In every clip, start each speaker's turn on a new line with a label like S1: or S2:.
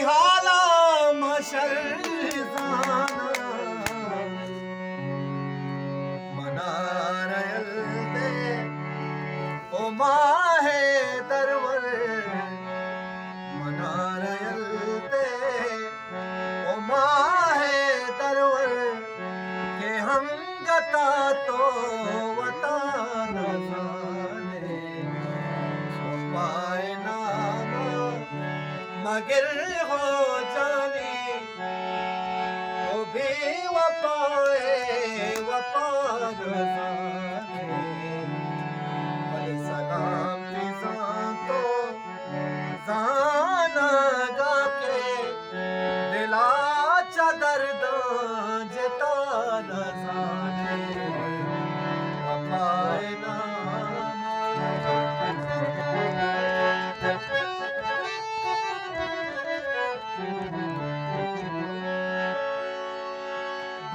S1: हाला मशर जाना मनारयल दे ओ माहे दरवर मनारयल दे ओ माहे दरवर के हम गता तो वता न जाने पाए नामा मगर हो जाने वो भी वपाए वपा न जाने बल सलाम निज़ाम तो जाना गा के दिला चादर जता न जाने वपाए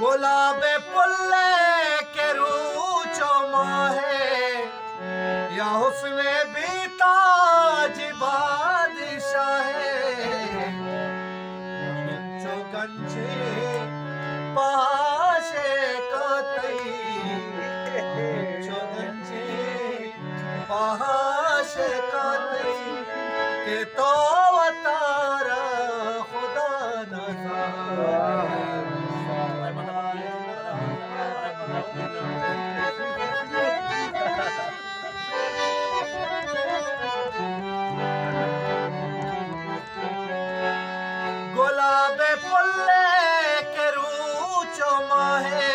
S1: गुलाबे पुल्ले के रूचो माहे या हुस्ने भी ताज बादशाहे चो गंजे पाशे कतई चो गंजे पाशे कतई के तो अतारा खुदा न जाने गुलाबे पुल्ले के रूचो माहे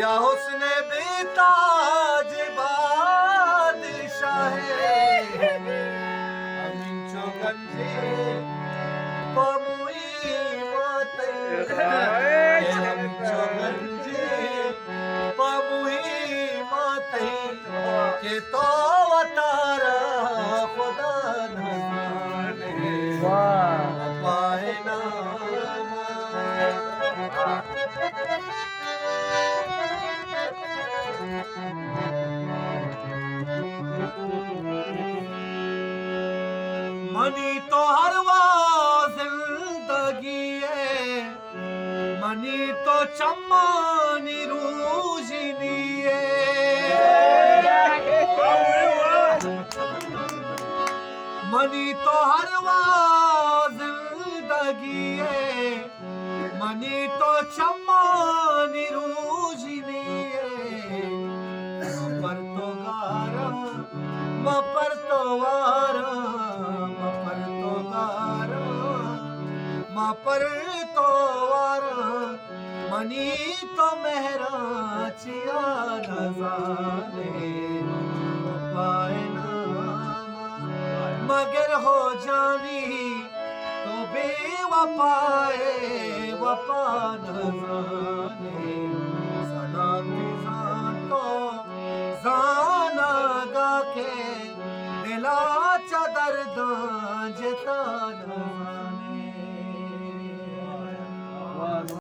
S1: या हुस्ने भी ताज बादशाहे अमीन चो गंजे पमुई के तो अतारा खुदा न जाने पाए मनी तो हर जिंदगी है मनी तो चम्मानी रूजनी मनी तो हर जिंदगी है मनी तो चम्मानी रूजनी पर तो गारा पर तो वारा पर तो गारा पर तो वारा मनी तो मेहरा चिया न जाने पाए मगर हो जानी तो बेवफाए वफा न जाने सना तो जाना गा के दिला चादर जता न